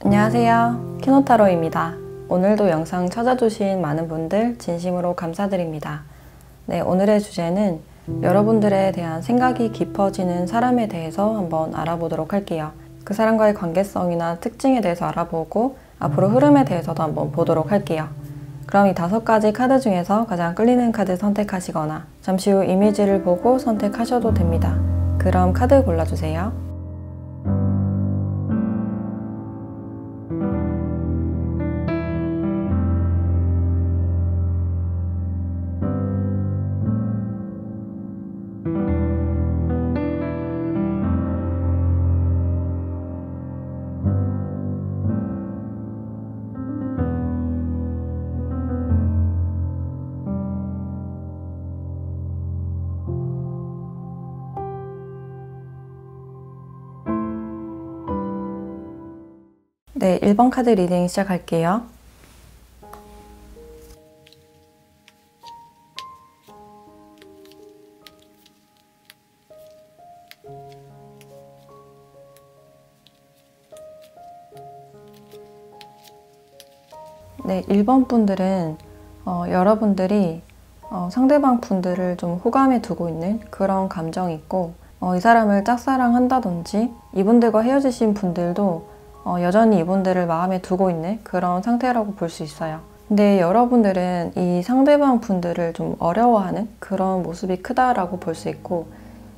안녕하세요. 키노타로입니다. 오늘도 영상 찾아주신 많은 분들 진심으로 감사드립니다. 네, 오늘의 주제는 여러분들에 대한 생각이 깊어지는 사람에 대해서 한번 알아보도록 할게요. 그 사람과의 관계성이나 특징에 대해서 알아보고 앞으로 흐름에 대해서도 한번 보도록 할게요. 그럼 이 5가지 카드 중에서 가장 끌리는 카드 선택하시거나 잠시 후 이미지를 보고 선택하셔도 됩니다. 그럼 카드 골라주세요. 네, 1번 카드 리딩 시작할게요. 네, 1번 분들은 여러분들이 상대방 분들을 좀 호감에 두고 있는 그런 감정이 있고 이 사람을 짝사랑한다든지 이분들과 헤어지신 분들도 여전히 이분들을 마음에 두고 있는 그런 상태라고 볼 수 있어요. 근데 여러분들은 이 상대방 분들을 좀 어려워하는 그런 모습이 크다라고 볼 수 있고,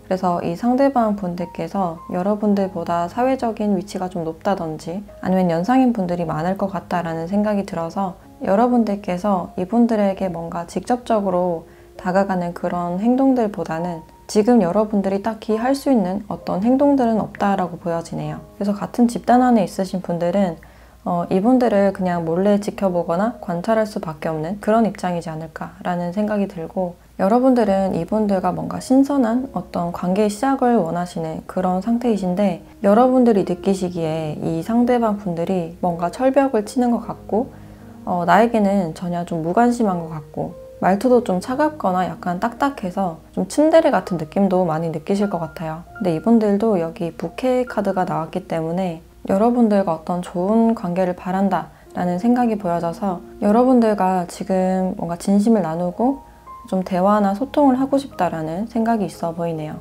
그래서 이 상대방 분들께서 여러분들보다 사회적인 위치가 좀 높다든지 아니면 연상인 분들이 많을 것 같다라는 생각이 들어서 여러분들께서 이분들에게 뭔가 직접적으로 다가가는 그런 행동들보다는 지금 여러분들이 딱히 할 수 있는 어떤 행동들은 없다라고 보여지네요. 그래서 같은 집단 안에 있으신 분들은 이분들을 그냥 몰래 지켜보거나 관찰할 수밖에 없는 그런 입장이지 않을까라는 생각이 들고, 여러분들은 이분들과 뭔가 신선한 어떤 관계의 시작을 원하시는 그런 상태이신데, 여러분들이 느끼시기에 이 상대방 분들이 뭔가 철벽을 치는 것 같고 나에게는 전혀 좀 무관심한 것 같고 말투도 좀 차갑거나 약간 딱딱해서 좀 츤데레 같은 느낌도 많이 느끼실 것 같아요. 근데 이분들도 여기 부캐 카드가 나왔기 때문에 여러분들과 어떤 좋은 관계를 바란다 라는 생각이 보여져서 여러분들과 지금 뭔가 진심을 나누고 좀 대화나 소통을 하고 싶다라는 생각이 있어 보이네요.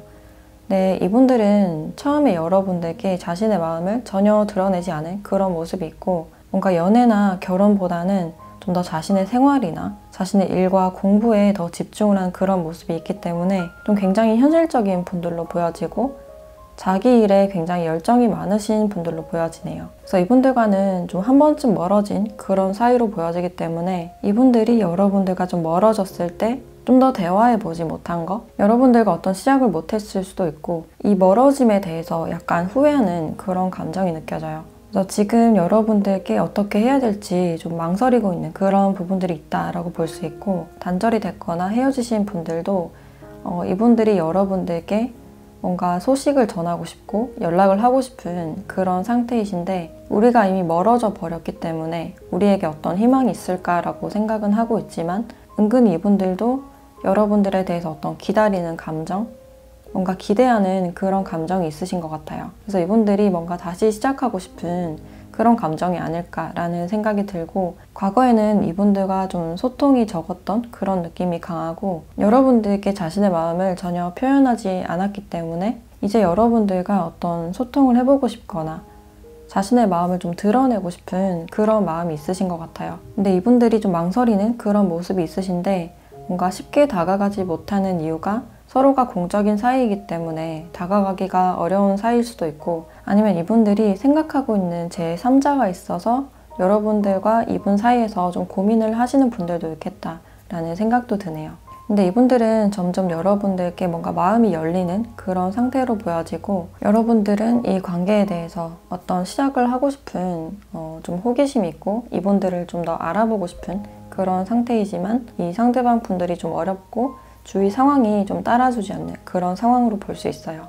네, 이분들은 처음에 여러분들께 자신의 마음을 전혀 드러내지 않은 그런 모습이 있고, 뭔가 연애나 결혼보다는 좀 더 자신의 생활이나 자신의 일과 공부에 더 집중을 한 그런 모습이 있기 때문에 좀 굉장히 현실적인 분들로 보여지고 자기 일에 굉장히 열정이 많으신 분들로 보여지네요. 그래서 이분들과는 좀 한 번쯤 멀어진 그런 사이로 보여지기 때문에 이분들이 여러분들과 좀 멀어졌을 때 좀 더 대화해보지 못한 거, 여러분들과 어떤 시작을 못했을 수도 있고 이 멀어짐에 대해서 약간 후회하는 그런 감정이 느껴져요. 그래서 지금 여러분들께 어떻게 해야 될지 좀 망설이고 있는 그런 부분들이 있다라고 볼 수 있고, 단절이 됐거나 헤어지신 분들도 이분들이 여러분들께 뭔가 소식을 전하고 싶고 연락을 하고 싶은 그런 상태이신데, 우리가 이미 멀어져 버렸기 때문에 우리에게 어떤 희망이 있을까라고 생각은 하고 있지만 은근히 이분들도 여러분들에 대해서 어떤 기다리는 감정, 뭔가 기대하는 그런 감정이 있으신 것 같아요. 그래서 이분들이 뭔가 다시 시작하고 싶은 그런 감정이 아닐까라는 생각이 들고, 과거에는 이분들과 좀 소통이 적었던 그런 느낌이 강하고 여러분들께 자신의 마음을 전혀 표현하지 않았기 때문에 이제 여러분들과 어떤 소통을 해보고 싶거나 자신의 마음을 좀 드러내고 싶은 그런 마음이 있으신 것 같아요. 근데 이분들이 좀 망설이는 그런 모습이 있으신데, 뭔가 쉽게 다가가지 못하는 이유가 서로가 공적인 사이이기 때문에 다가가기가 어려운 사이일 수도 있고, 아니면 이분들이 생각하고 있는 제3자가 있어서 여러분들과 이분 사이에서 좀 고민을 하시는 분들도 있겠다라는 생각도 드네요. 근데 이분들은 점점 여러분들께 뭔가 마음이 열리는 그런 상태로 보여지고, 여러분들은 이 관계에 대해서 어떤 시작을 하고 싶은 좀 호기심이 있고 이분들을 좀 더 알아보고 싶은 그런 상태이지만 이 상대방 분들이 좀 어렵고 주위 상황이 좀 따라주지 않는 그런 상황으로 볼 수 있어요.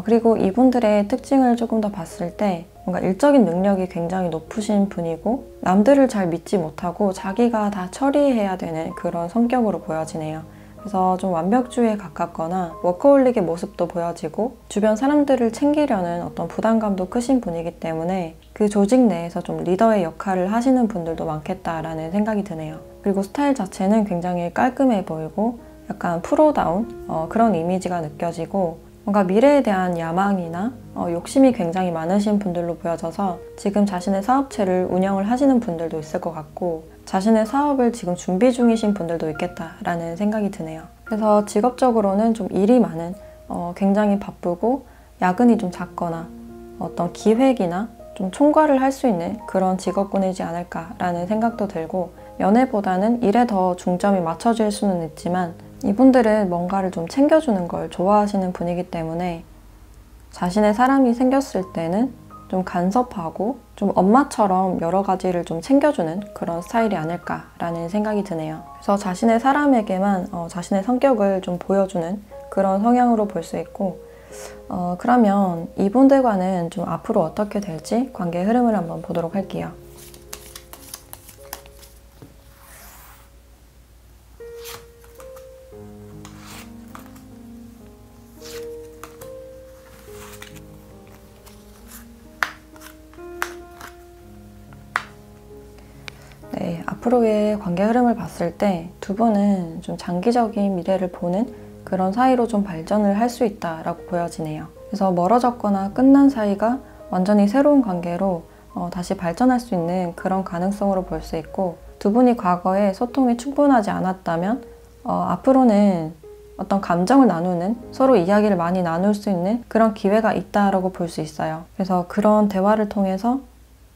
그리고 이분들의 특징을 조금 더 봤을 때 뭔가 일적인 능력이 굉장히 높으신 분이고 남들을 잘 믿지 못하고 자기가 다 처리해야 되는 그런 성격으로 보여지네요. 그래서 좀 완벽주의에 가깝거나 워커홀릭의 모습도 보여지고 주변 사람들을 챙기려는 어떤 부담감도 크신 분이기 때문에 그 조직 내에서 좀 리더의 역할을 하시는 분들도 많겠다라는 생각이 드네요. 그리고 스타일 자체는 굉장히 깔끔해 보이고 약간 프로다운 그런 이미지가 느껴지고 뭔가 미래에 대한 야망이나 욕심이 굉장히 많으신 분들로 보여져서 지금 자신의 사업체를 운영을 하시는 분들도 있을 것 같고 자신의 사업을 지금 준비 중이신 분들도 있겠다라는 생각이 드네요. 그래서 직업적으로는 좀 일이 많은 굉장히 바쁘고 야근이 좀 잦거나 어떤 기획이나 좀 총괄을 할 수 있는 그런 직업군이지 않을까라는 생각도 들고 연애보다는 일에 더 중점이 맞춰질 수는 있지만 이분들은 뭔가를 좀 챙겨주는 걸 좋아하시는 분이기 때문에 자신의 사람이 생겼을 때는 좀 간섭하고 좀 엄마처럼 여러 가지를 좀 챙겨주는 그런 스타일이 아닐까라는 생각이 드네요. 그래서 자신의 사람에게만 자신의 성격을 좀 보여주는 그런 성향으로 볼 수 있고 그러면 이분들과는 좀 앞으로 어떻게 될지 관계의 흐름을 한번 보도록 할게요. 네, 앞으로의 관계 흐름을 봤을 때 두 분은 좀 장기적인 미래를 보는 그런 사이로 좀 발전을 할 수 있다라고 보여지네요. 그래서 멀어졌거나 끝난 사이가 완전히 새로운 관계로 다시 발전할 수 있는 그런 가능성으로 볼 수 있고 두 분이 과거에 소통이 충분하지 않았다면 앞으로는 어떤 감정을 나누는 서로 이야기를 많이 나눌 수 있는 그런 기회가 있다라고 볼 수 있어요. 그래서 그런 대화를 통해서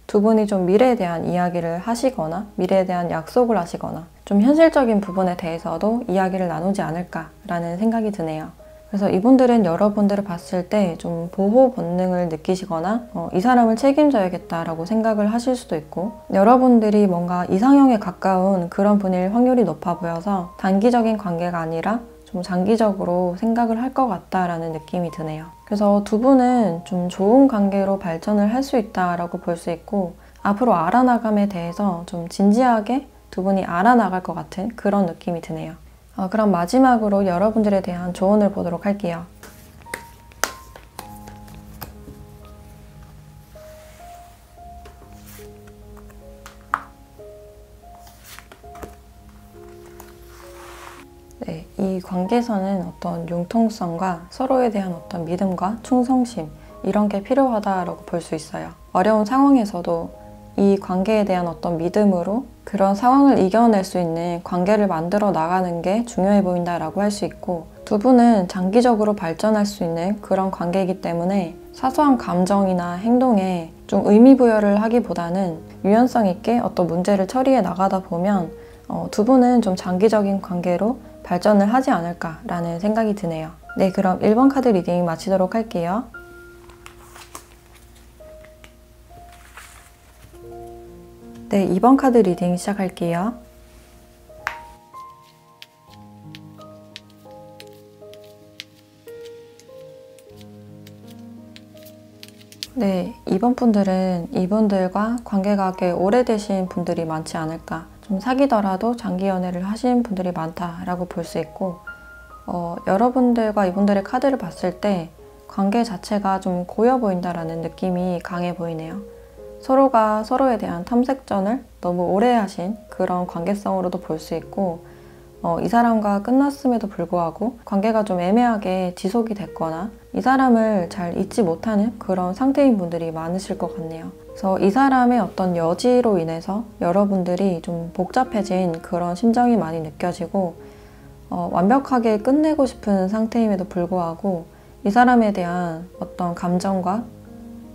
두 분이 좀 미래에 대한 이야기를 하시거나 미래에 대한 약속을 하시거나 좀 현실적인 부분에 대해서도 이야기를 나누지 않을까라는 생각이 드네요. 그래서 이분들은 여러분들을 봤을 때 좀 보호 본능을 느끼시거나 이 사람을 책임져야겠다라고 생각을 하실 수도 있고 여러분들이 뭔가 이상형에 가까운 그런 분일 확률이 높아 보여서 단기적인 관계가 아니라 좀 장기적으로 생각을 할 것 같다라는 느낌이 드네요. 그래서 두 분은 좀 좋은 관계로 발전을 할 수 있다라고 볼 수 있고 앞으로 알아나감에 대해서 좀 진지하게 두 분이 알아나갈 것 같은 그런 느낌이 드네요. 그럼 마지막으로 여러분들에 대한 조언을 보도록 할게요. 네, 이 관계에서는 어떤 융통성과 서로에 대한 어떤 믿음과 충성심 이런 게 필요하다라고 볼 수 있어요. 어려운 상황에서도 이 관계에 대한 어떤 믿음으로 그런 상황을 이겨낼 수 있는 관계를 만들어 나가는 게 중요해 보인다라고 할 수 있고 두 분은 장기적으로 발전할 수 있는 그런 관계이기 때문에 사소한 감정이나 행동에 좀 의미 부여를 하기보다는 유연성 있게 어떤 문제를 처리해 나가다 보면 두 분은 좀 장기적인 관계로 발전을 하지 않을까라는 생각이 드네요. 네, 그럼 1번 카드 리딩 마치도록 할게요. 네, 2번 카드 리딩 시작할게요. 네, 2번 분들은 이분들과 관계가 꽤 오래되신 분들이 많지 않을까. 좀 사귀더라도 장기 연애를 하신 분들이 많다라고 볼 수 있고 여러분들과 이분들의 카드를 봤을 때 관계 자체가 좀 고여 보인다라는 느낌이 강해 보이네요. 서로가 서로에 대한 탐색전을 너무 오래 하신 그런 관계성으로도 볼 수 있고 이 사람과 끝났음에도 불구하고 관계가 좀 애매하게 지속이 됐거나 이 사람을 잘 잊지 못하는 그런 상태인 분들이 많으실 것 같네요. 그래서 이 사람의 어떤 여지로 인해서 여러분들이 좀 복잡해진 그런 심정이 많이 느껴지고 완벽하게 끝내고 싶은 상태임에도 불구하고 이 사람에 대한 어떤 감정과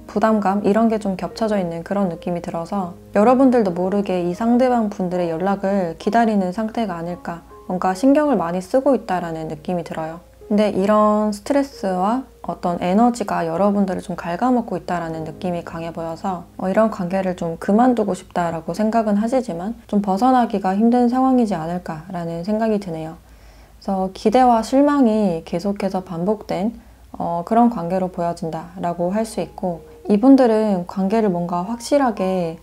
부담감 이런 게 좀 겹쳐져 있는 그런 느낌이 들어서 여러분들도 모르게 이 상대방 분들의 연락을 기다리는 상태가 아닐까 뭔가 신경을 많이 쓰고 있다라는 느낌이 들어요. 근데 이런 스트레스와 어떤 에너지가 여러분들을 좀 갉아먹고 있다라는 느낌이 강해 보여서 이런 관계를 좀 그만두고 싶다라고 생각은 하시지만 좀 벗어나기가 힘든 상황이지 않을까라는 생각이 드네요. 그래서 기대와 실망이 계속해서 반복된 그런 관계로 보여진다라고 할 수 있고 이분들은 관계를 뭔가 확실하게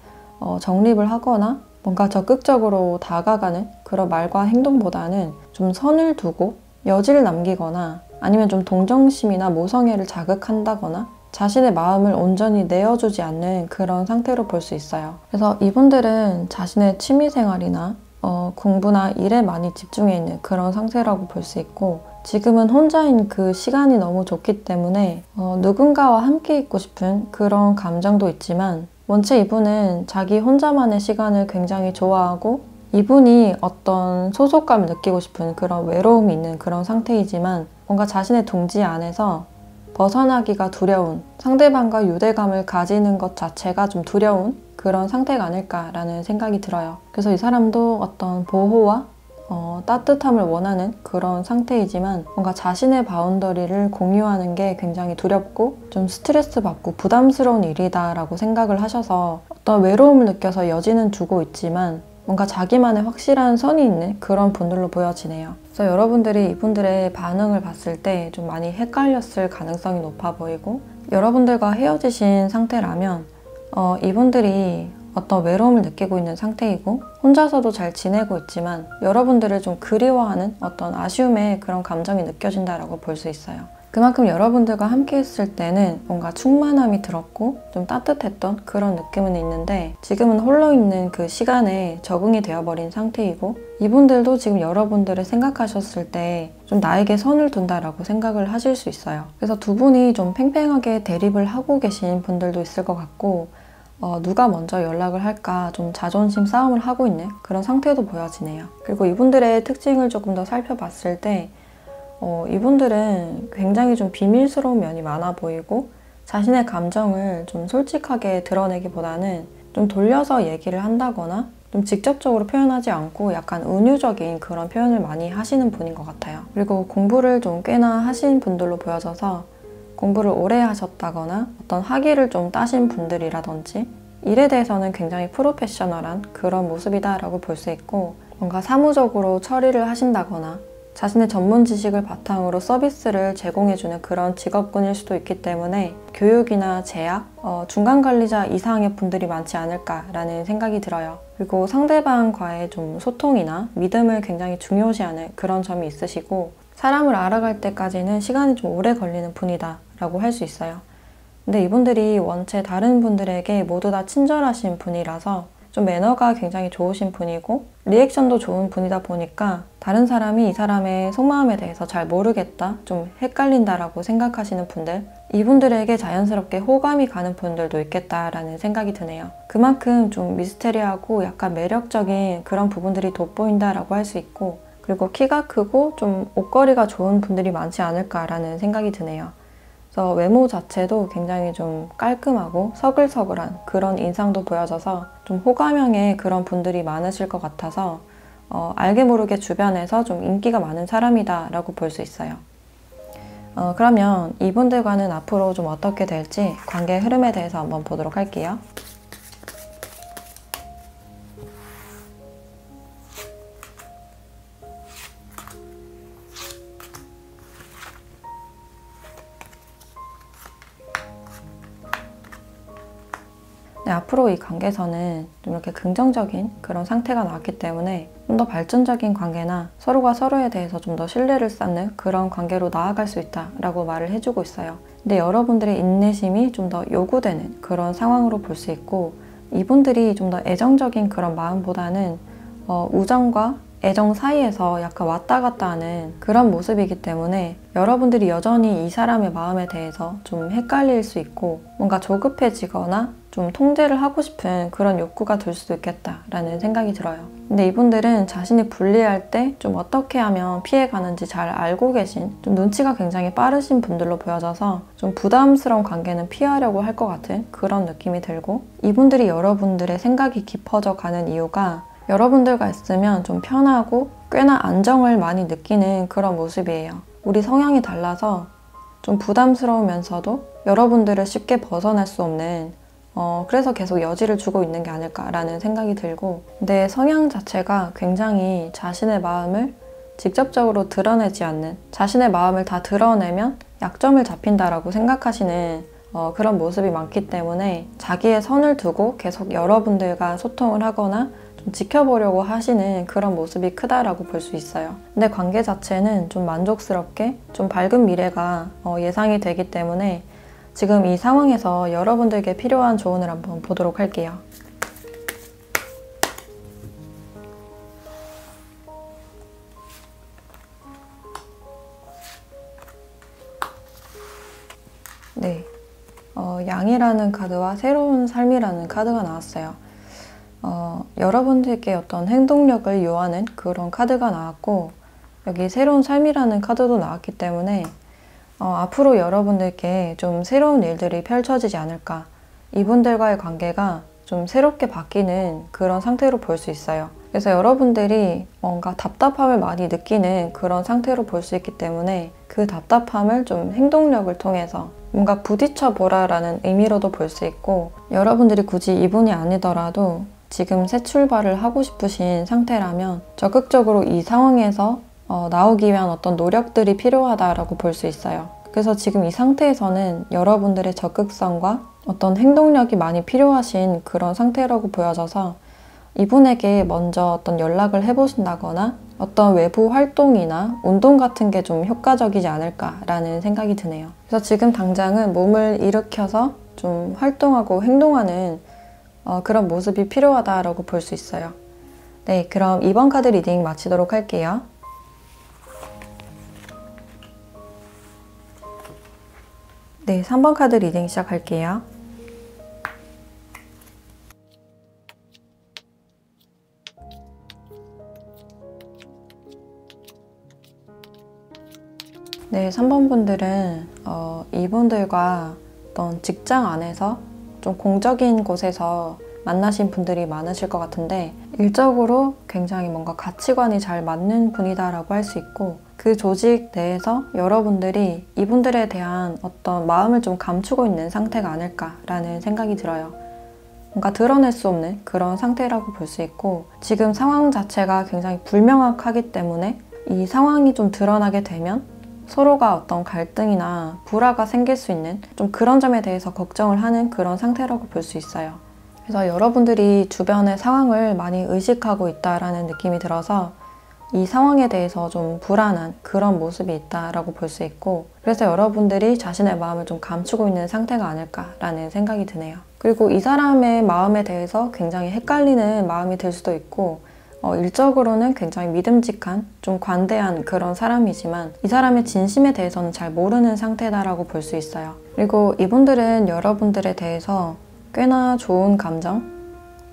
정립을 하거나 뭔가 적극적으로 다가가는 그런 말과 행동보다는 좀 선을 두고 여지를 남기거나 아니면 좀 동정심이나 모성애를 자극한다거나 자신의 마음을 온전히 내어주지 않는 그런 상태로 볼 수 있어요. 그래서 이분들은 자신의 취미생활이나 공부나 일에 많이 집중해 있는 그런 상태라고 볼 수 있고, 지금은 혼자인 그 시간이 너무 좋기 때문에 누군가와 함께 있고 싶은 그런 감정도 있지만, 원체 이분은 자기 혼자만의 시간을 굉장히 좋아하고 이분이 어떤 소속감을 느끼고 싶은 그런 외로움이 있는 그런 상태이지만, 뭔가 자신의 둥지 안에서 벗어나기가 두려운, 상대방과 유대감을 가지는 것 자체가 좀 두려운 그런 상태가 아닐까라는 생각이 들어요. 그래서 이 사람도 어떤 보호와 따뜻함을 원하는 그런 상태이지만, 뭔가 자신의 바운더리를 공유하는 게 굉장히 두렵고 좀 스트레스 받고 부담스러운 일이다라고 생각을 하셔서 어떤 외로움을 느껴서 여지는 두고 있지만 뭔가 자기만의 확실한 선이 있는 그런 분들로 보여지네요. 그래서 여러분들이 이분들의 반응을 봤을 때 좀 많이 헷갈렸을 가능성이 높아 보이고, 여러분들과 헤어지신 상태라면 이분들이 어떤 외로움을 느끼고 있는 상태이고 혼자서도 잘 지내고 있지만 여러분들을 좀 그리워하는 어떤 아쉬움의 그런 감정이 느껴진다라고 볼 수 있어요. 그만큼 여러분들과 함께 있을 때는 뭔가 충만함이 들었고 좀 따뜻했던 그런 느낌은 있는데, 지금은 홀로 있는 그 시간에 적응이 되어버린 상태이고, 이분들도 지금 여러분들을 생각하셨을 때 좀 나에게 선을 둔다라고 생각을 하실 수 있어요. 그래서 두 분이 좀 팽팽하게 대립을 하고 계신 분들도 있을 것 같고, 누가 먼저 연락을 할까 좀 자존심 싸움을 하고 있는 그런 상태도 보여지네요. 그리고 이분들의 특징을 조금 더 살펴봤을 때 이분들은 굉장히 좀 비밀스러운 면이 많아 보이고, 자신의 감정을 좀 솔직하게 드러내기보다는 좀 돌려서 얘기를 한다거나 좀 직접적으로 표현하지 않고 약간 은유적인 그런 표현을 많이 하시는 분인 것 같아요. 그리고 공부를 좀 꽤나 하신 분들로 보여져서 공부를 오래 하셨다거나 어떤 학위를 좀 따신 분들이라든지 일에 대해서는 굉장히 프로페셔널한 그런 모습이다라고 볼 수 있고, 뭔가 사무적으로 처리를 하신다거나 자신의 전문 지식을 바탕으로 서비스를 제공해주는 그런 직업군일 수도 있기 때문에 교육이나 제약, 중간 관리자 이상의 분들이 많지 않을까라는 생각이 들어요. 그리고 상대방과의 좀 소통이나 믿음을 굉장히 중요시하는 그런 점이 있으시고, 사람을 알아갈 때까지는 시간이 좀 오래 걸리는 분이다 라고 할 수 있어요. 근데 이분들이 원체 다른 분들에게 모두 다 친절하신 분이라서 좀 매너가 굉장히 좋으신 분이고 리액션도 좋은 분이다 보니까 다른 사람이 이 사람의 속마음에 대해서 잘 모르겠다, 좀 헷갈린다라고 생각하시는 분들, 이분들에게 자연스럽게 호감이 가는 분들도 있겠다라는 생각이 드네요. 그만큼 좀 미스테리하고 약간 매력적인 그런 부분들이 돋보인다라고 할 수 있고, 그리고 키가 크고 좀 옷걸이가 좋은 분들이 많지 않을까라는 생각이 드네요. 그래서 외모 자체도 굉장히 좀 깔끔하고 서글서글한 그런 인상도 보여져서 좀 호감형의 그런 분들이 많으실 것 같아서 알게 모르게 주변에서 좀 인기가 많은 사람이다 라고 볼 수 있어요. 그러면 이분들과는 앞으로 좀 어떻게 될지 관계 흐름에 대해서 한번 보도록 할게요. 네, 앞으로 이 관계에서는 좀 이렇게 긍정적인 그런 상태가 나왔기 때문에 좀 더 발전적인 관계나 서로가 서로에 대해서 좀 더 신뢰를 쌓는 그런 관계로 나아갈 수 있다라고 말을 해주고 있어요. 근데 여러분들의 인내심이 좀 더 요구되는 그런 상황으로 볼 수 있고, 이분들이 좀 더 애정적인 그런 마음보다는 우정과 애정 사이에서 약간 왔다 갔다 하는 그런 모습이기 때문에 여러분들이 여전히 이 사람의 마음에 대해서 좀 헷갈릴 수 있고, 뭔가 조급해지거나 좀 통제를 하고 싶은 그런 욕구가 들 수도 있겠다라는 생각이 들어요. 근데 이분들은 자신이 불리할 때 좀 어떻게 하면 피해가는지 잘 알고 계신, 좀 눈치가 굉장히 빠르신 분들로 보여져서 좀 부담스러운 관계는 피하려고 할 것 같은 그런 느낌이 들고, 이분들이 여러분들의 생각이 깊어져 가는 이유가 여러분들과 있으면 좀 편하고 꽤나 안정을 많이 느끼는 그런 모습이에요. 우리 성향이 달라서 좀 부담스러우면서도 여러분들을 쉽게 벗어날 수 없는, 그래서 계속 여지를 주고 있는 게 아닐까라는 생각이 들고, 근데 성향 자체가 굉장히 자신의 마음을 직접적으로 드러내지 않는, 자신의 마음을 다 드러내면 약점을 잡힌다라고 생각하시는 그런 모습이 많기 때문에 자기의 선을 두고 계속 여러분들과 소통을 하거나 좀 지켜보려고 하시는 그런 모습이 크다라고 볼 수 있어요. 근데 관계 자체는 좀 만족스럽게 좀 밝은 미래가 예상이 되기 때문에 지금 이 상황에서 여러분들께 필요한 조언을 한번 보도록 할게요. 네, 양이라는 카드와 새로운 삶이라는 카드가 나왔어요. 여러분들께 어떤 행동력을 요하는 그런 카드가 나왔고, 여기 새로운 삶이라는 카드도 나왔기 때문에 앞으로 여러분들께 좀 새로운 일들이 펼쳐지지 않을까, 이분들과의 관계가 좀 새롭게 바뀌는 그런 상태로 볼 수 있어요. 그래서 여러분들이 뭔가 답답함을 많이 느끼는 그런 상태로 볼 수 있기 때문에 그 답답함을 좀 행동력을 통해서 뭔가 부딪혀 보라라는 의미로도 볼 수 있고, 여러분들이 굳이 이분이 아니더라도 지금 새 출발을 하고 싶으신 상태라면 적극적으로 이 상황에서 나오기 위한 어떤 노력들이 필요하다라고 볼 수 있어요. 그래서 지금 이 상태에서는 여러분들의 적극성과 어떤 행동력이 많이 필요하신 그런 상태라고 보여져서 이분에게 먼저 어떤 연락을 해보신다거나 어떤 외부 활동이나 운동 같은 게 좀 효과적이지 않을까라는 생각이 드네요. 그래서 지금 당장은 몸을 일으켜서 좀 활동하고 행동하는 그런 모습이 필요하다라고 볼 수 있어요. 네, 그럼 이번 카드 리딩 마치도록 할게요. 네, 3번 카드 리딩 시작할게요. 네, 3번 분들은 이분들과 어떤 직장 안에서 좀 공적인 곳에서 만나신 분들이 많으실 것 같은데, 일적으로 굉장히 뭔가 가치관이 잘 맞는 분이다라고 할 수 있고, 그 조직 내에서 여러분들이 이분들에 대한 어떤 마음을 좀 감추고 있는 상태가 아닐까라는 생각이 들어요. 뭔가 드러낼 수 없는 그런 상태라고 볼 수 있고, 지금 상황 자체가 굉장히 불명확하기 때문에 이 상황이 좀 드러나게 되면 서로가 어떤 갈등이나 불화가 생길 수 있는 좀 그런 점에 대해서 걱정을 하는 그런 상태라고 볼 수 있어요. 그래서 여러분들이 주변의 상황을 많이 의식하고 있다라는 느낌이 들어서 이 상황에 대해서 좀 불안한 그런 모습이 있다라고 볼 수 있고, 그래서 여러분들이 자신의 마음을 좀 감추고 있는 상태가 아닐까라는 생각이 드네요. 그리고 이 사람의 마음에 대해서 굉장히 헷갈리는 마음이 들 수도 있고, 일적으로는 굉장히 믿음직한, 좀 관대한 그런 사람이지만 이 사람의 진심에 대해서는 잘 모르는 상태다라고 볼 수 있어요. 그리고 이분들은 여러분들에 대해서 꽤나 좋은 감정,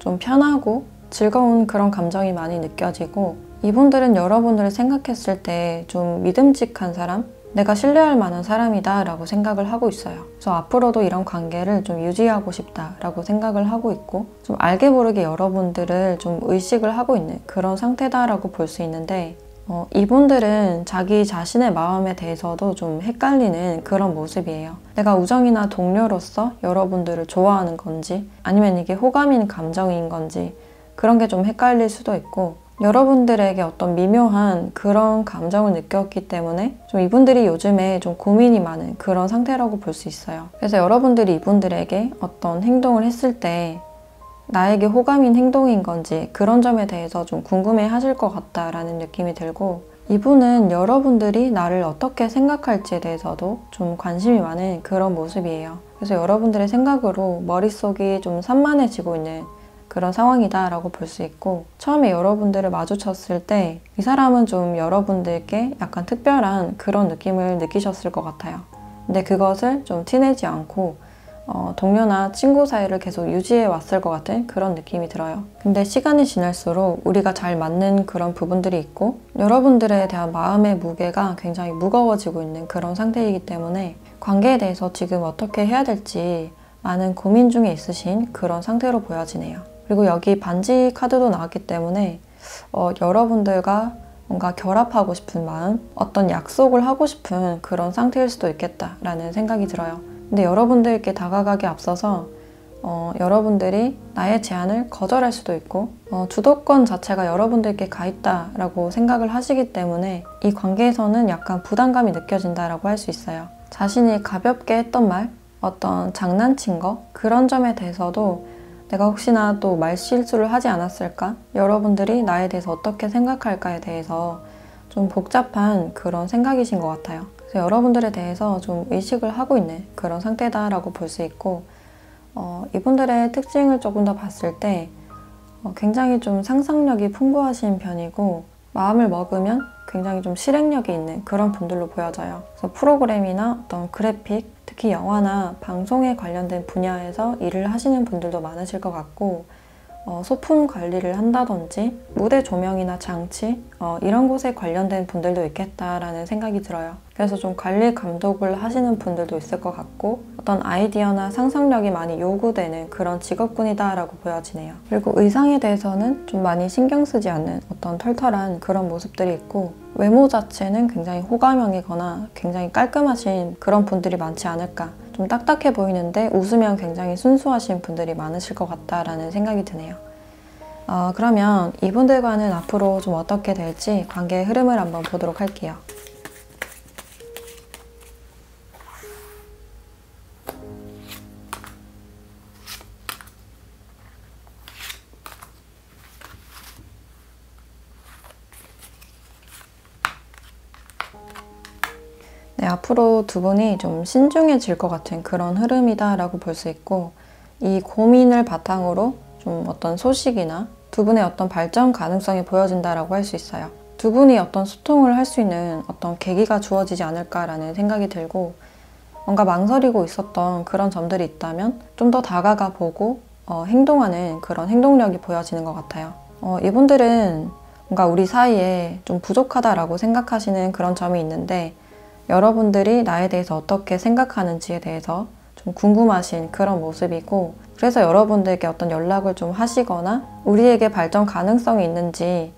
좀 편하고 즐거운 그런 감정이 많이 느껴지고, 이분들은 여러분들을 생각했을 때 좀 믿음직한 사람, 내가 신뢰할 만한 사람이다 라고 생각을 하고 있어요. 그래서 앞으로도 이런 관계를 좀 유지하고 싶다 라고 생각을 하고 있고, 좀 알게 모르게 여러분들을 좀 의식을 하고 있는 그런 상태다 라고 볼 수 있는데, 이분들은 자기 자신의 마음에 대해서도 좀 헷갈리는 그런 모습이에요. 내가 우정이나 동료로서 여러분들을 좋아하는 건지, 아니면 이게 호감인 감정인 건지, 그런 게 좀 헷갈릴 수도 있고, 여러분들에게 어떤 미묘한 그런 감정을 느꼈기 때문에 좀 이분들이 요즘에 좀 고민이 많은 그런 상태라고 볼 수 있어요. 그래서 여러분들이 이분들에게 어떤 행동을 했을 때 나에게 호감인 행동인 건지 그런 점에 대해서 좀 궁금해 하실 것 같다라는 느낌이 들고, 이분은 여러분들이 나를 어떻게 생각할지에 대해서도 좀 관심이 많은 그런 모습이에요. 그래서 여러분들의 생각으로 머릿속이 좀 산만해지고 있는 그런 상황이다 라고 볼 수 있고, 처음에 여러분들을 마주쳤을 때 이 사람은 좀 여러분들께 약간 특별한 그런 느낌을 느끼셨을 것 같아요. 근데 그것을 좀 티내지 않고 동료나 친구 사이를 계속 유지해 왔을 것 같은 그런 느낌이 들어요. 근데 시간이 지날수록 우리가 잘 맞는 그런 부분들이 있고, 여러분들에 대한 마음의 무게가 굉장히 무거워지고 있는 그런 상태이기 때문에 관계에 대해서 지금 어떻게 해야 될지 많은 고민 중에 있으신 그런 상태로 보여지네요. 그리고 여기 반지 카드도 나왔기 때문에 여러분들과 뭔가 결합하고 싶은 마음, 어떤 약속을 하고 싶은 그런 상태일 수도 있겠다라는 생각이 들어요. 근데 여러분들께 다가가기 앞서서 여러분들이 나의 제안을 거절할 수도 있고, 주도권 자체가 여러분들께 가 있다라고 생각을 하시기 때문에 이 관계에서는 약간 부담감이 느껴진다라고 할 수 있어요. 자신이 가볍게 했던 말, 어떤 장난친 거, 그런 점에 대해서도 내가 혹시나 또 말실수를 하지 않았을까? 여러분들이 나에 대해서 어떻게 생각할까에 대해서 좀 복잡한 그런 생각이신 것 같아요. 그래서 여러분들에 대해서 좀 의식을 하고 있는 그런 상태다라고 볼 수 있고, 이분들의 특징을 조금 더 봤을 때 굉장히 좀 상상력이 풍부하신 편이고, 마음을 먹으면 굉장히 좀 실행력이 있는 그런 분들로 보여져요. 그래서 프로그램이나 어떤 그래픽, 특히 영화나 방송에 관련된 분야에서 일을 하시는 분들도 많으실 것 같고, 소품 관리를 한다든지 무대 조명이나 장치 이런 곳에 관련된 분들도 있겠다라는 생각이 들어요. 그래서 좀 관리 감독을 하시는 분들도 있을 것 같고, 어떤 아이디어나 상상력이 많이 요구되는 그런 직업군이다라고 보여지네요. 그리고 의상에 대해서는 좀 많이 신경 쓰지 않는 어떤 털털한 그런 모습들이 있고, 외모 자체는 굉장히 호감형이거나 굉장히 깔끔하신 그런 분들이 많지 않을까. 좀 딱딱해 보이는데 웃으면 굉장히 순수하신 분들이 많으실 것 같다라는 생각이 드네요. 그러면 이분들과는 앞으로 좀 어떻게 될지 관계의 흐름을 한번 보도록 할게요. 네, 앞으로 두 분이 좀 신중해질 것 같은 그런 흐름이다라고 볼 수 있고, 이 고민을 바탕으로 좀 어떤 소식이나 두 분의 어떤 발전 가능성이 보여진다라고 할 수 있어요. 두 분이 어떤 소통을 할 수 있는 어떤 계기가 주어지지 않을까라는 생각이 들고, 뭔가 망설이고 있었던 그런 점들이 있다면 좀 더 다가가 보고 행동하는 그런 행동력이 보여지는 것 같아요. 이분들은 뭔가 우리 사이에 좀 부족하다라고 생각하시는 그런 점이 있는데, 여러분들이 나에 대해서 어떻게 생각하는지에 대해서 좀 궁금하신 그런 모습이고, 그래서 여러분들께 어떤 연락을 좀 하시거나 우리에게 발전 가능성이 있는지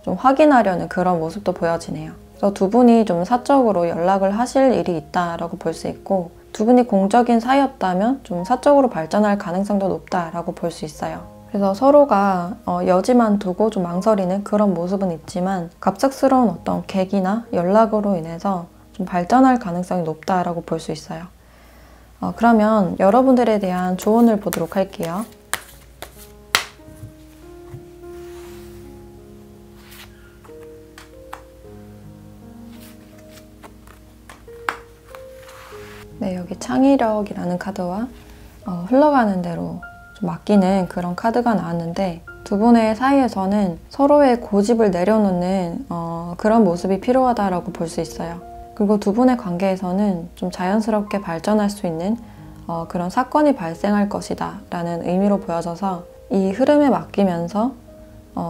좀 확인하려는 그런 모습도 보여지네요. 그래서 두 분이 좀 사적으로 연락을 하실 일이 있다라고 볼 수 있고, 두 분이 공적인 사이였다면 좀 사적으로 발전할 가능성도 높다라고 볼 수 있어요. 그래서 서로가 여지만 두고 좀 망설이는 그런 모습은 있지만, 갑작스러운 어떤 계기나 연락으로 인해서 좀 발전할 가능성이 높다라고 볼 수 있어요. 그러면 여러분들에 대한 조언을 보도록 할게요. 네, 여기 창의력이라는 카드와 흘러가는 대로 좀 맡기는 그런 카드가 나왔는데, 두 분의 사이에서는 서로의 고집을 내려놓는 그런 모습이 필요하다라고 볼 수 있어요. 그리고 두 분의 관계에서는 좀 자연스럽게 발전할 수 있는 그런 사건이 발생할 것이다 라는 의미로 보여져서, 이 흐름에 맡기면서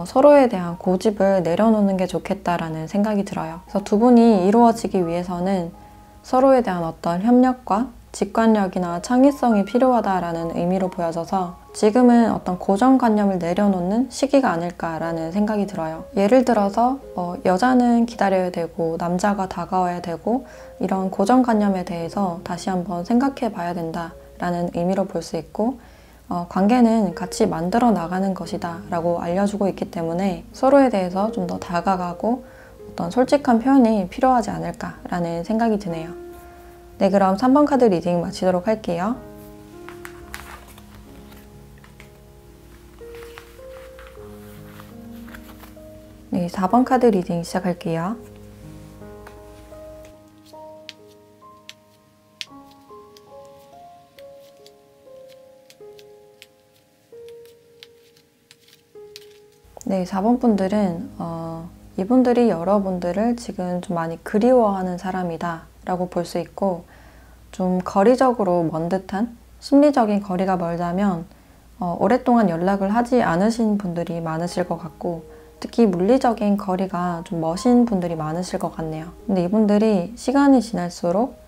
서로에 대한 고집을 내려놓는 게 좋겠다라는 생각이 들어요. 그래서 두 분이 이루어지기 위해서는 서로에 대한 어떤 협력과 직관력이나 창의성이 필요하다라는 의미로 보여져서, 지금은 어떤 고정관념을 내려놓는 시기가 아닐까라는 생각이 들어요. 예를 들어서 여자는 기다려야 되고 남자가 다가와야 되고, 이런 고정관념에 대해서 다시 한번 생각해 봐야 된다라는 의미로 볼 수 있고, 관계는 같이 만들어 나가는 것이다 라고 알려주고 있기 때문에 서로에 대해서 좀 더 다가가고 어떤 솔직한 표현이 필요하지 않을까라는 생각이 드네요. 네, 그럼 3번 카드 리딩 마치도록 할게요. 네, 4번 카드 리딩 시작할게요. 네, 4번 분들은 이분들이 여러분들을 지금 좀 많이 그리워하는 사람이다 라고 볼 수 있고, 좀 거리적으로 먼 듯한 심리적인 거리가 멀다면 오랫동안 연락을 하지 않으신 분들이 많으실 것 같고, 특히 물리적인 거리가 좀 머신 분들이 많으실 것 같네요. 근데 이분들이 시간이 지날수록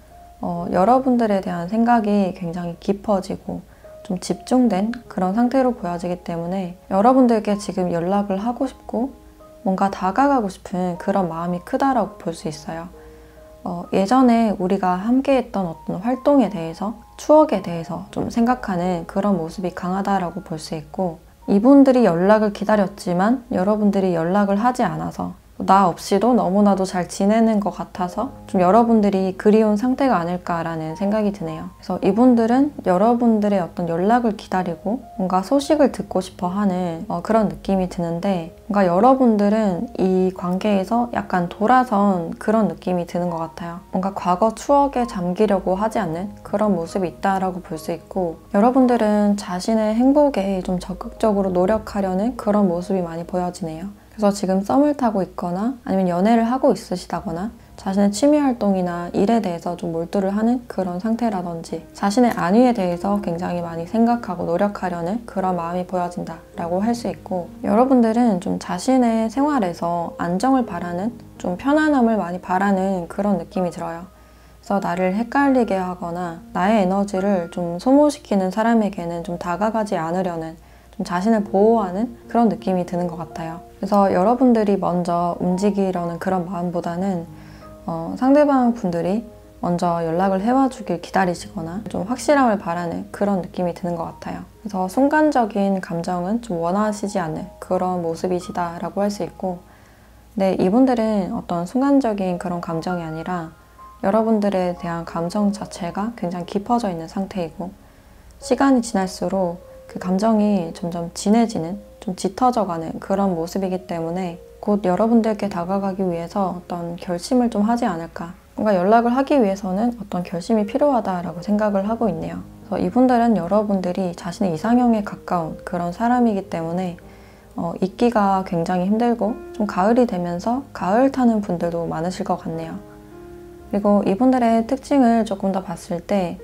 여러분들에 대한 생각이 굉장히 깊어지고 좀 집중된 그런 상태로 보여지기 때문에 여러분들께 지금 연락을 하고 싶고 뭔가 다가가고 싶은 그런 마음이 크다라고 볼 수 있어요. 예전에 우리가 함께 했던 어떤 활동에 대해서, 추억에 대해서 좀 생각하는 그런 모습이 강하다라고 볼 수 있고, 이분들이 연락을 기다렸지만 여러분들이 연락을 하지 않아서 나 없이도 너무나도 잘 지내는 것 같아서 좀 여러분들이 그리운 상태가 아닐까라는 생각이 드네요. 그래서 이분들은 여러분들의 어떤 연락을 기다리고 뭔가 소식을 듣고 싶어 하는 그런 느낌이 드는데, 뭔가 여러분들은 이 관계에서 약간 돌아선 그런 느낌이 드는 것 같아요. 뭔가 과거 추억에 잠기려고 하지 않는 그런 모습이 있다라고 볼 수 있고, 여러분들은 자신의 행복에 좀 적극적으로 노력하려는 그런 모습이 많이 보여지네요. 그래서 지금 썸을 타고 있거나 아니면 연애를 하고 있으시다거나 자신의 취미활동이나 일에 대해서 좀 몰두를 하는 그런 상태라든지 자신의 안위에 대해서 굉장히 많이 생각하고 노력하려는 그런 마음이 보여진다라고 할 수 있고, 여러분들은 좀 자신의 생활에서 안정을 바라는, 좀 편안함을 많이 바라는 그런 느낌이 들어요. 그래서 나를 헷갈리게 하거나 나의 에너지를 좀 소모시키는 사람에게는 좀 다가가지 않으려는, 좀 자신을 보호하는 그런 느낌이 드는 것 같아요. 그래서 여러분들이 먼저 움직이려는 그런 마음보다는 상대방 분들이 먼저 연락을 해와 주길 기다리시거나 좀 확실함을 바라는 그런 느낌이 드는 것 같아요. 그래서 순간적인 감정은 좀 원하시지 않는 그런 모습이시다라고 할 수 있고, 근데 이분들은 어떤 순간적인 그런 감정이 아니라 여러분들에 대한 감정 자체가 굉장히 깊어져 있는 상태이고, 시간이 지날수록 그 감정이 점점 진해지는, 좀 짙어져가는 그런 모습이기 때문에 곧 여러분들께 다가가기 위해서 어떤 결심을 좀 하지 않을까, 뭔가 연락을 하기 위해서는 어떤 결심이 필요하다라고 생각을 하고 있네요. 그래서 이분들은 여러분들이 자신의 이상형에 가까운 그런 사람이기 때문에 잊기가 굉장히 힘들고, 좀 가을이 되면서 가을 타는 분들도 많으실 것 같네요. 그리고 이분들의 특징을 조금 더 봤을 때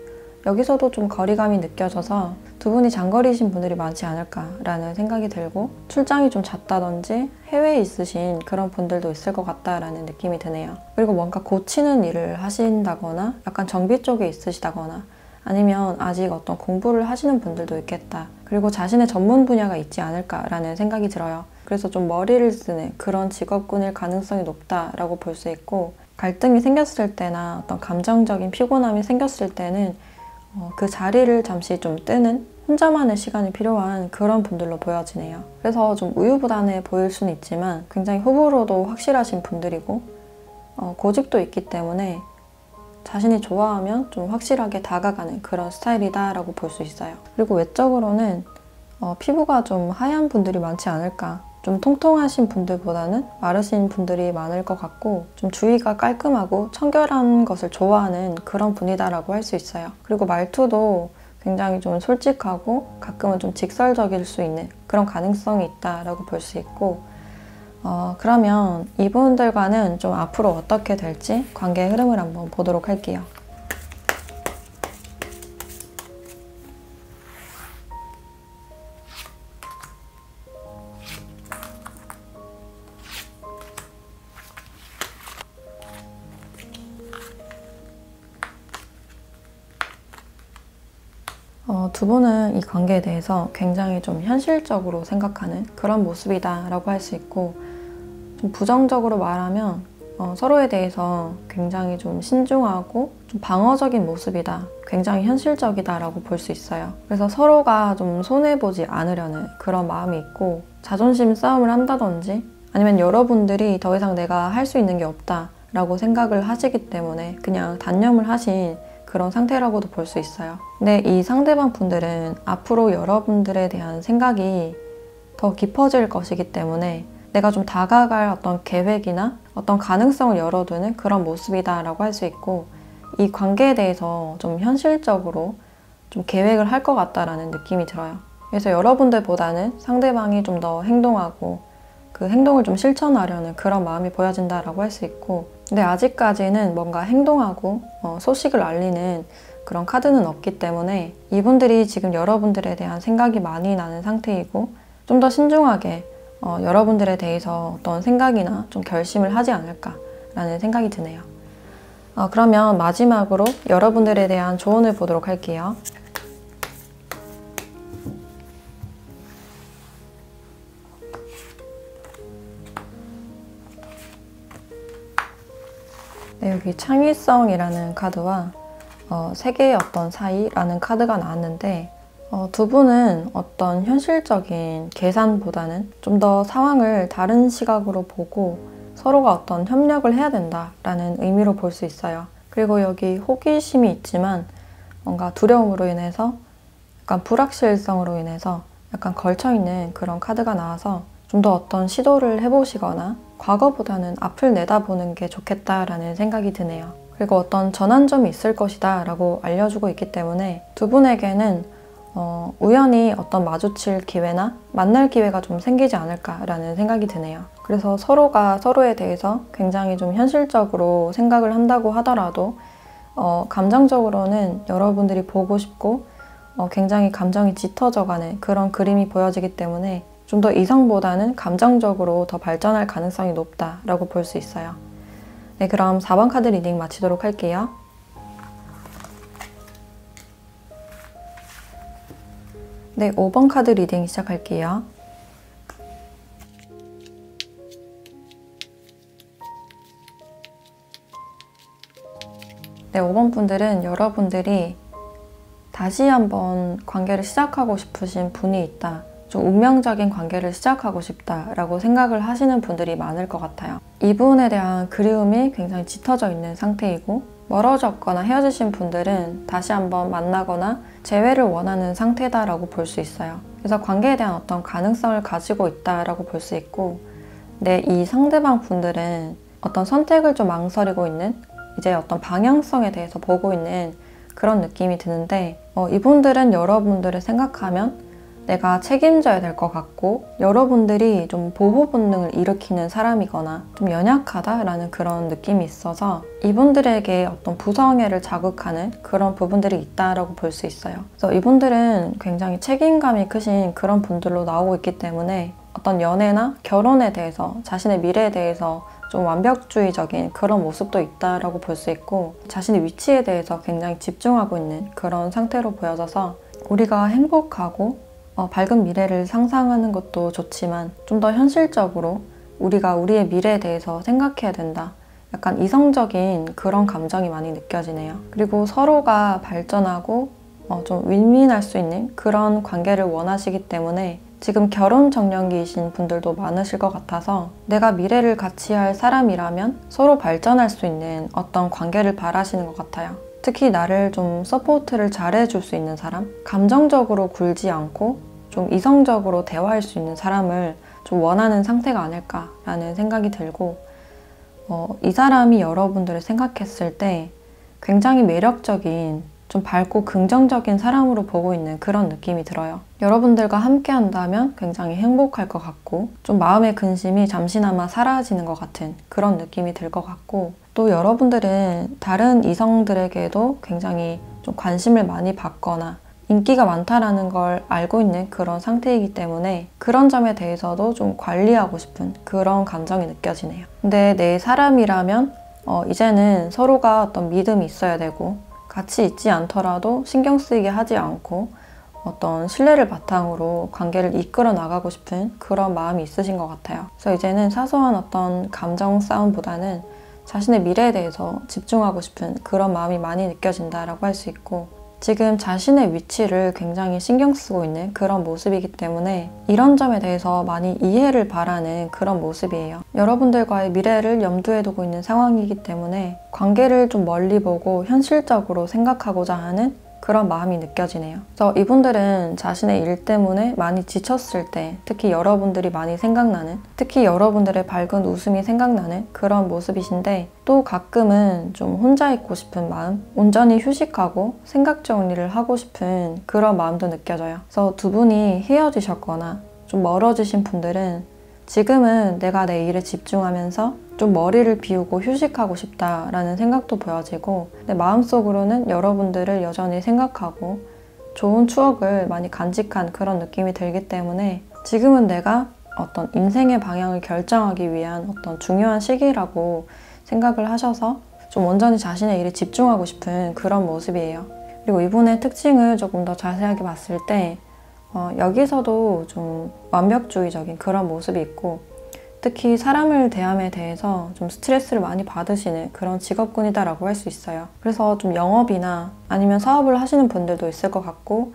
여기서도 좀 거리감이 느껴져서 두 분이 장거리이신 분들이 많지 않을까라는 생각이 들고, 출장이 좀 잦다든지 해외에 있으신 그런 분들도 있을 것 같다라는 느낌이 드네요. 그리고 뭔가 고치는 일을 하신다거나 약간 정비 쪽에 있으시다거나 아니면 아직 어떤 공부를 하시는 분들도 있겠다. 그리고 자신의 전문 분야가 있지 않을까라는 생각이 들어요. 그래서 좀 머리를 쓰는 그런 직업군일 가능성이 높다라고 볼 수 있고, 갈등이 생겼을 때나 어떤 감정적인 피곤함이 생겼을 때는 그 자리를 잠시 좀 뜨는 혼자만의 시간이 필요한 그런 분들로 보여지네요. 그래서 좀 우유부단해 보일 수는 있지만 굉장히 호불호도 확실하신 분들이고, 고집도 있기 때문에 자신이 좋아하면 좀 확실하게 다가가는 그런 스타일이다라고 볼 수 있어요. 그리고 외적으로는 피부가 좀 하얀 분들이 많지 않을까, 좀 통통하신 분들보다는 마르신 분들이 많을 것 같고, 좀 주위가 깔끔하고 청결한 것을 좋아하는 그런 분이다라고 할 수 있어요. 그리고 말투도 굉장히 좀 솔직하고 가끔은 좀 직설적일 수 있는 그런 가능성이 있다라고 볼 수 있고, 그러면 이분들과는 좀 앞으로 어떻게 될지 관계의 흐름을 한번 보도록 할게요. 두 분은 이 관계에 대해서 굉장히 좀 현실적으로 생각하는 그런 모습이다라고 할 수 있고, 좀 부정적으로 말하면 서로에 대해서 굉장히 좀 신중하고 좀 방어적인 모습이다, 굉장히 현실적이다라고 볼 수 있어요. 그래서 서로가 좀 손해보지 않으려는 그런 마음이 있고, 자존심 싸움을 한다든지 아니면 여러분들이 더 이상 내가 할 수 있는 게 없다라고 생각을 하시기 때문에 그냥 단념을 하신 그런 상태라고도 볼 수 있어요. 근데 이 상대방 분들은 앞으로 여러분들에 대한 생각이 더 깊어질 것이기 때문에 내가 좀 다가갈 어떤 계획이나 어떤 가능성을 열어두는 그런 모습이다라고 할 수 있고, 이 관계에 대해서 좀 현실적으로 좀 계획을 할 것 같다라는 느낌이 들어요. 그래서 여러분들보다는 상대방이 좀 더 행동하고 그 행동을 좀 실천하려는 그런 마음이 보여진다라고 할 수 있고, 근데 아직까지는 뭔가 행동하고 소식을 알리는 그런 카드는 없기 때문에 이분들이 지금 여러분들에 대한 생각이 많이 나는 상태이고, 좀 더 신중하게 여러분들에 대해서 어떤 생각이나 좀 결심을 하지 않을까라는 생각이 드네요. 그러면 마지막으로 여러분들에 대한 조언을 보도록 할게요. 네, 여기 창의성이라는 카드와 세계의 어떤 사이라는 카드가 나왔는데, 두 분은 어떤 현실적인 계산보다는 좀 더 상황을 다른 시각으로 보고 서로가 어떤 협력을 해야 된다라는 의미로 볼 수 있어요. 그리고 여기 호기심이 있지만 뭔가 두려움으로 인해서 약간 불확실성으로 인해서 약간 걸쳐있는 그런 카드가 나와서 좀 더 어떤 시도를 해보시거나 과거보다는 앞을 내다보는 게 좋겠다라는 생각이 드네요. 그리고 어떤 전환점이 있을 것이다 라고 알려주고 있기 때문에 두 분에게는 우연히 어떤 마주칠 기회나 만날 기회가 좀 생기지 않을까라는 생각이 드네요. 그래서 서로가 서로에 대해서 굉장히 좀 현실적으로 생각을 한다고 하더라도 감정적으로는 여러분들이 보고 싶고 굉장히 감정이 짙어져가는 그런 그림이 보여지기 때문에 좀 더 이성보다는 감정적으로 더 발전할 가능성이 높다라고 볼 수 있어요. 네, 그럼 4번 카드 리딩 마치도록 할게요. 네, 5번 카드 리딩 시작할게요. 네, 5번 분들은 여러분들이 다시 한번 관계를 시작하고 싶으신 분이 있다. 좀 운명적인 관계를 시작하고 싶다라고 생각을 하시는 분들이 많을 것 같아요. 이분에 대한 그리움이 굉장히 짙어져 있는 상태이고 멀어졌거나 헤어지신 분들은 다시 한번 만나거나 재회를 원하는 상태다라고 볼 수 있어요. 그래서 관계에 대한 어떤 가능성을 가지고 있다라고 볼 수 있고 이 상대방 분들은 어떤 선택을 좀 망설이고 있는 이제 어떤 방향성에 대해서 보고 있는 그런 느낌이 드는데 이분들은 여러분들을 생각하면 내가 책임져야 될 것 같고 여러분들이 좀 보호 본능을 일으키는 사람이거나 좀 연약하다라는 그런 느낌이 있어서 이분들에게 어떤 부성애를 자극하는 그런 부분들이 있다라고 볼 수 있어요. 그래서 이분들은 굉장히 책임감이 크신 그런 분들로 나오고 있기 때문에 어떤 연애나 결혼에 대해서 자신의 미래에 대해서 좀 완벽주의적인 그런 모습도 있다라고 볼 수 있고 자신의 위치에 대해서 굉장히 집중하고 있는 그런 상태로 보여져서 우리가 행복하고 밝은 미래를 상상하는 것도 좋지만 좀 더 현실적으로 우리가 우리의 미래에 대해서 생각해야 된다. 약간 이성적인 그런 감정이 많이 느껴지네요. 그리고 서로가 발전하고 좀 윈윈할 수 있는 그런 관계를 원하시기 때문에 지금 결혼 정년기이신 분들도 많으실 것 같아서 내가 미래를 같이 할 사람이라면 서로 발전할 수 있는 어떤 관계를 바라시는 것 같아요. 특히 나를 좀 서포트를 잘해줄 수 있는 사람, 감정적으로 굴지 않고 좀 이성적으로 대화할 수 있는 사람을 좀 원하는 상태가 아닐까라는 생각이 들고 이 사람이 여러분들을 생각했을 때 굉장히 매력적인 좀 밝고 긍정적인 사람으로 보고 있는 그런 느낌이 들어요. 여러분들과 함께 한다면 굉장히 행복할 것 같고 좀 마음의 근심이 잠시나마 사라지는 것 같은 그런 느낌이 들 것 같고 또 여러분들은 다른 이성들에게도 굉장히 좀 관심을 많이 받거나 인기가 많다라는 걸 알고 있는 그런 상태이기 때문에 그런 점에 대해서도 좀 관리하고 싶은 그런 감정이 느껴지네요. 근데 내 사람이라면 이제는 서로가 어떤 믿음이 있어야 되고 같이 있지 않더라도 신경 쓰이게 하지 않고 어떤 신뢰를 바탕으로 관계를 이끌어 나가고 싶은 그런 마음이 있으신 것 같아요. 그래서 이제는 사소한 어떤 감정 싸움보다는 자신의 미래에 대해서 집중하고 싶은 그런 마음이 많이 느껴진다라고 할 수 있고 지금 자신의 위치를 굉장히 신경 쓰고 있는 그런 모습이기 때문에 이런 점에 대해서 많이 이해를 바라는 그런 모습이에요. 여러분들과의 미래를 염두에 두고 있는 상황이기 때문에 관계를 좀 멀리 보고 현실적으로 생각하고자 하는 그런 마음이 느껴지네요. 그래서 이분들은 자신의 일 때문에 많이 지쳤을 때 특히 여러분들이 많이 생각나는 특히 여러분들의 밝은 웃음이 생각나는 그런 모습이신데 또 가끔은 좀 혼자 있고 싶은 마음 온전히 휴식하고 생각 정리를 하고 싶은 그런 마음도 느껴져요. 그래서 두 분이 헤어지셨거나 좀 멀어지신 분들은 지금은 내가 내 일에 집중하면서 좀 머리를 비우고 휴식하고 싶다라는 생각도 보여지고 내 마음속으로는 여러분들을 여전히 생각하고 좋은 추억을 많이 간직한 그런 느낌이 들기 때문에 지금은 내가 어떤 인생의 방향을 결정하기 위한 어떤 중요한 시기라고 생각을 하셔서 좀 온전히 자신의 일에 집중하고 싶은 그런 모습이에요. 그리고 이분의 특징을 조금 더 자세하게 봤을 때 여기서도 좀 완벽주의적인 그런 모습이 있고 특히 사람을 대함에 대해서 좀 스트레스를 많이 받으시는 그런 직업군이다라고 할 수 있어요. 그래서 좀 영업이나 아니면 사업을 하시는 분들도 있을 것 같고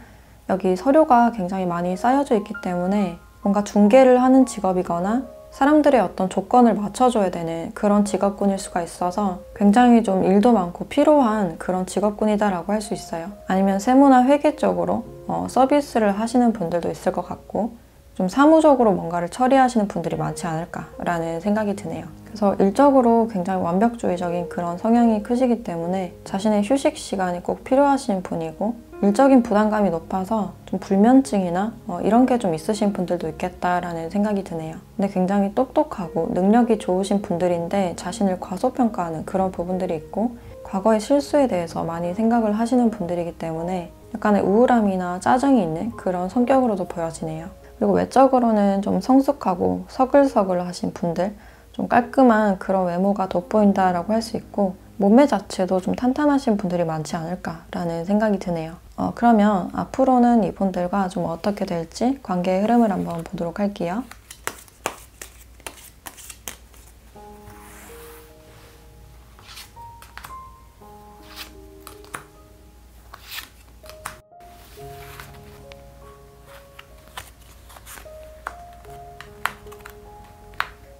여기 서류가 굉장히 많이 쌓여져 있기 때문에 뭔가 중개를 하는 직업이거나 사람들의 어떤 조건을 맞춰줘야 되는 그런 직업군일 수가 있어서 굉장히 좀 일도 많고 피로한 그런 직업군이다라고 할 수 있어요. 아니면 세무나 회계 쪽으로 서비스를 하시는 분들도 있을 것 같고 좀 사무적으로 뭔가를 처리하시는 분들이 많지 않을까라는 생각이 드네요. 그래서 일적으로 굉장히 완벽주의적인 그런 성향이 크시기 때문에 자신의 휴식 시간이 꼭 필요하신 분이고 일적인 부담감이 높아서 좀 불면증이나 이런 게 좀 있으신 분들도 있겠다라는 생각이 드네요. 근데 굉장히 똑똑하고 능력이 좋으신 분들인데 자신을 과소평가하는 그런 부분들이 있고 과거의 실수에 대해서 많이 생각을 하시는 분들이기 때문에 약간의 우울함이나 짜증이 있는 그런 성격으로도 보여지네요. 그리고 외적으로는 좀 성숙하고 서글서글하신 분들, 좀 깔끔한 그런 외모가 돋보인다라고 할 수 있고 몸매 자체도 좀 탄탄하신 분들이 많지 않을까라는 생각이 드네요. 그러면 앞으로는 이분들과 좀 어떻게 될지 관계의 흐름을 한번 보도록 할게요.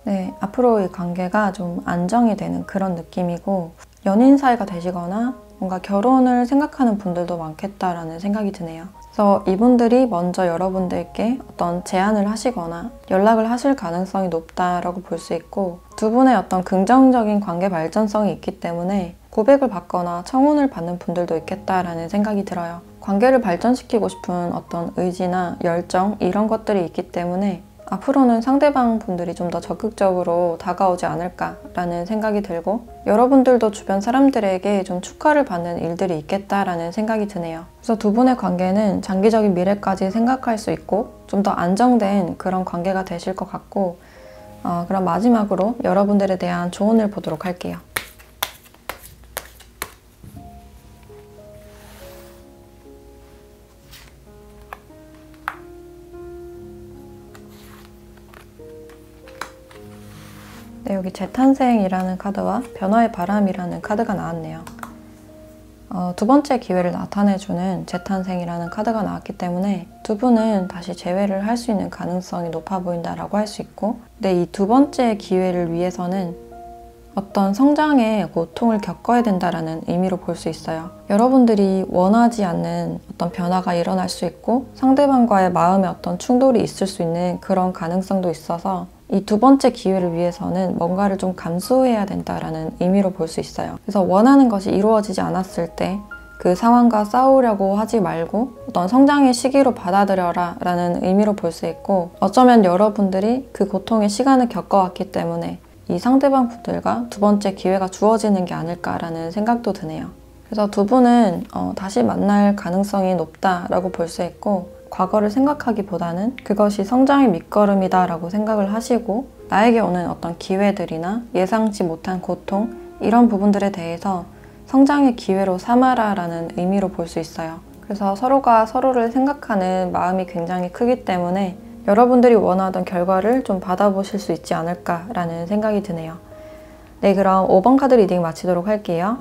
네, 앞으로 이 관계가 좀 안정이 되는 그런 느낌이고 연인 사이가 되시거나 뭔가 결혼을 생각하는 분들도 많겠다라는 생각이 드네요. 그래서 이분들이 먼저 여러분들께 어떤 제안을 하시거나 연락을 하실 가능성이 높다라고 볼 수 있고 두 분의 어떤 긍정적인 관계 발전성이 있기 때문에 고백을 받거나 청혼을 받는 분들도 있겠다라는 생각이 들어요. 관계를 발전시키고 싶은 어떤 의지나 열정 이런 것들이 있기 때문에 앞으로는 상대방 분들이 좀 더 적극적으로 다가오지 않을까라는 생각이 들고 여러분들도 주변 사람들에게 좀 축하를 받는 일들이 있겠다라는 생각이 드네요. 그래서 두 분의 관계는 장기적인 미래까지 생각할 수 있고 좀 더 안정된 그런 관계가 되실 것 같고 그럼 마지막으로 여러분들에 대한 조언을 보도록 할게요. 네, 여기 재탄생이라는 카드와 변화의 바람이라는 카드가 나왔네요. 두 번째 기회를 나타내주는 재탄생이라는 카드가 나왔기 때문에 두 분은 다시 재회를 할 수 있는 가능성이 높아 보인다라고 할 수 있고 근데 이 두 번째 기회를 위해서는 어떤 성장의 고통을 겪어야 된다라는 의미로 볼 수 있어요. 여러분들이 원하지 않는 어떤 변화가 일어날 수 있고 상대방과의 마음의 어떤 충돌이 있을 수 있는 그런 가능성도 있어서 이 두 번째 기회를 위해서는 뭔가를 좀 감수해야 된다라는 의미로 볼 수 있어요. 그래서 원하는 것이 이루어지지 않았을 때 그 상황과 싸우려고 하지 말고 어떤 성장의 시기로 받아들여라 라는 의미로 볼 수 있고 어쩌면 여러분들이 그 고통의 시간을 겪어왔기 때문에 이 상대방 분들과 두 번째 기회가 주어지는 게 아닐까라는 생각도 드네요. 그래서 두 분은 다시 만날 가능성이 높다라고 볼 수 있고 과거를 생각하기보다는 그것이 성장의 밑거름이다 라고 생각을 하시고 나에게 오는 어떤 기회들이나 예상치 못한 고통 이런 부분들에 대해서 성장의 기회로 삼아라 라는 의미로 볼 수 있어요. 그래서 서로가 서로를 생각하는 마음이 굉장히 크기 때문에 여러분들이 원하던 결과를 좀 받아보실 수 있지 않을까라는 생각이 드네요. 네, 그럼 5번 카드 리딩 마치도록 할게요.